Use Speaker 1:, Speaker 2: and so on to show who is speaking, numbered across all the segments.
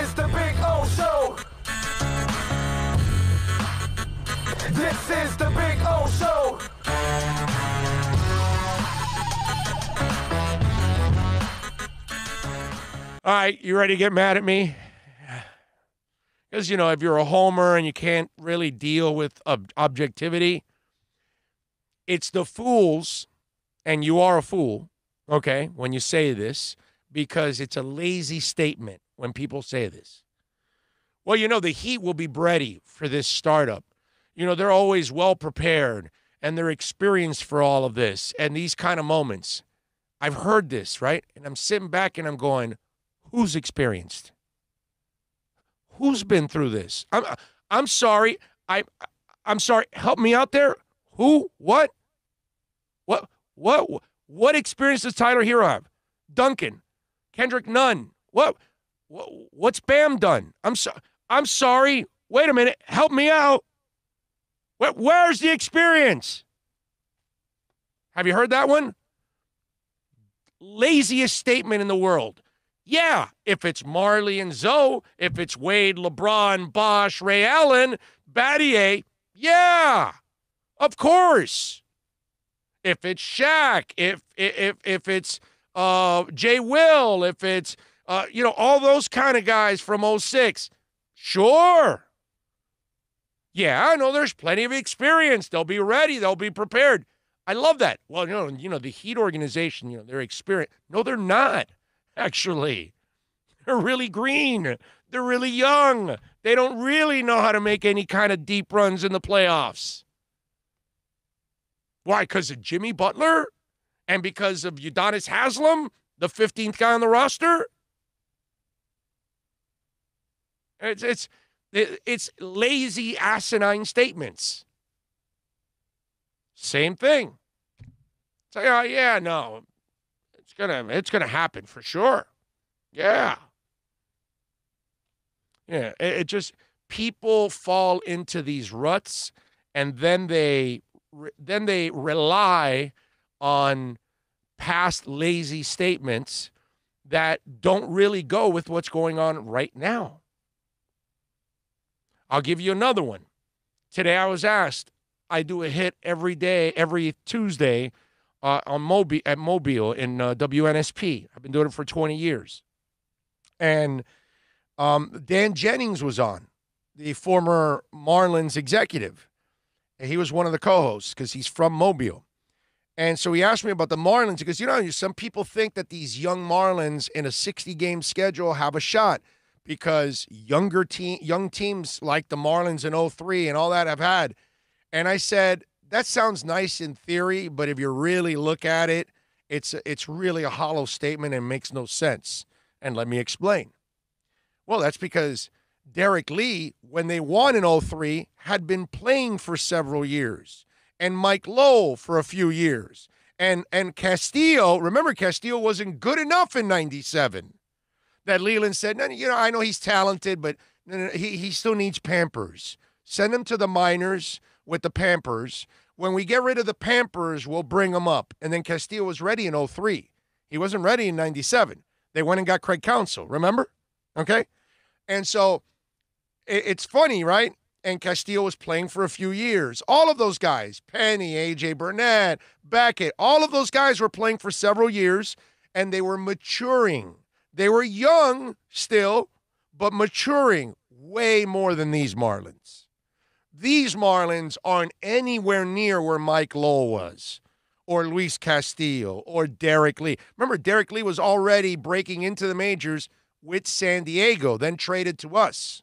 Speaker 1: is the Big O Show. This is the Big O Show.
Speaker 2: All right, you ready to get mad at me? Because, you know, if you're a homer and you can't really deal with objectivity, it's the fools, and you are a fool, okay, when you say this, because it's a lazy statement when people say this. Well, you know, the Heat will be ready for this startup. You know, they're always well prepared, and they're experienced for all of this and these kind of moments. I've heard this, right? And I'm sitting back and I'm going, who's experienced? Who's been through this? I'm sorry. I'm sorry. Help me out there. Who? What? What experience does Tyler Hero have? Duncan, Kendrick Nunn. What's Bam done? I'm sorry. Wait a minute. Help me out. Where's the experience? Have you heard that one? Laziest statement in the world. Yeah, if it's Marley and Zoe, if it's Wade, LeBron, Bosh, Ray Allen, Battier, yeah, of course. If it's Shaq, if it's Jay Will, if it's, all those kind of guys from 06, sure. Yeah, I know there's plenty of experience. They'll be ready. They'll be prepared. I love that. Well, the Heat organization, they're experienced. No, they're not. Actually, they're really green. They're really young. They don't really know how to make any kind of deep runs in the playoffs. Why? Because of Jimmy Butler? And because of Udonis Haslem, the 15th guy on the roster? It's lazy, asinine statements. Same thing. It's like, oh, yeah, no. It's gonna happen for sure. Yeah. Yeah. It just, people fall into these ruts, and then they rely on past lazy statements that don't really go with what's going on right now. I'll give you another one. Today I was asked, I do a hit every day, every Tuesday, at Mobile in WNSP. I've been doing it for 20 years. And Dan Jennings was on, the former Marlins executive. And he was one of the co-hosts because he's from Mobile. And so he asked me about the Marlins because, some people think that these young Marlins in a 60-game schedule have a shot because young teams like the Marlins in 03 and all that have had. And I said, that sounds nice in theory, but if you really look at it, it's really a hollow statement and makes no sense. And let me explain. Well, that's because Derek Lee, when they won in 03, had been playing for several years. And Mike Lowe for a few years. And Castillo, remember Castillo wasn't good enough in 97. That Leland said, no, I know he's talented, but he still needs Pampers. Send him to the minors with the Pampers. When we get rid of the Pampers, we'll bring him up. And then Castillo was ready in 03. He wasn't ready in 97. They went and got Craig Counsell, remember? Okay? And so it's funny, right? And Castillo was playing for a few years. All of those guys, Penny, A.J. Burnett, Beckett, all of those guys were playing for several years, and they were maturing. They were young still, but maturing way more than these Marlins. These Marlins aren't anywhere near where Mike Lowe was, or Luis Castillo, or Derek Lee. Remember, Derek Lee was already breaking into the majors with San Diego, then traded to us.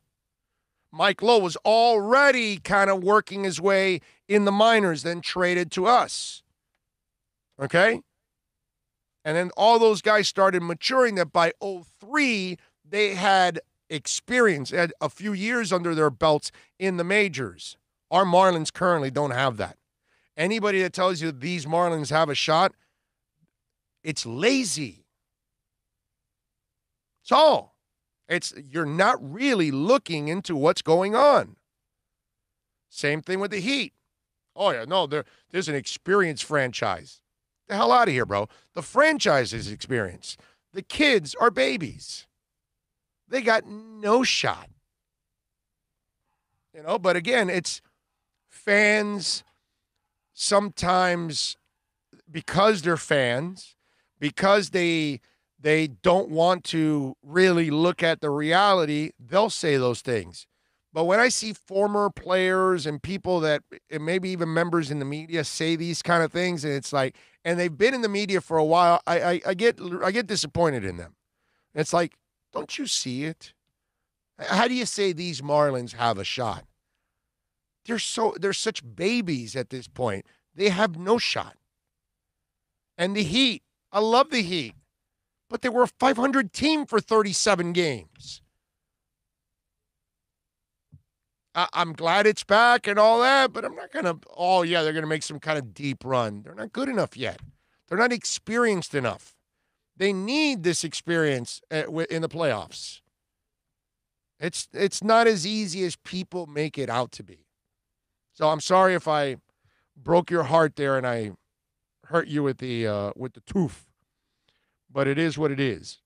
Speaker 2: Mike Lowe was already kind of working his way in the minors, then traded to us. Okay? And then all those guys started maturing that by 03, they had experience, they had a few years under their belts in the majors. Our Marlins currently don't have that. Anybody that tells you these Marlins have a shot, it's lazy. It's all. You're not really looking into what's going on. Same thing with the Heat. Oh, yeah, no, there's an experienced franchise. The hell out of here, bro. The franchise is experienced. The kids are babies. They got no shot. But again, it's fans sometimes because they're fans, because they don't want to really look at the reality, they'll say those things. But when I see former players and people that, and maybe even members in the media say these kind of things, and it's like, and they've been in the media for a while, I get disappointed in them. It's like, don't you see it? How do you say these Marlins have a shot? They're such babies at this point. They have no shot. And the Heat, I love the Heat, but they were a 500 team for 37 games. I'm glad it's back and all that, but I'm not going to, they're going to make some kind of deep run. They're not good enough yet. They're not experienced enough. They need this experience in the playoffs. It's not as easy as people make it out to be. So I'm sorry if I broke your heart there and I hurt you with the tooth, but it is what it is.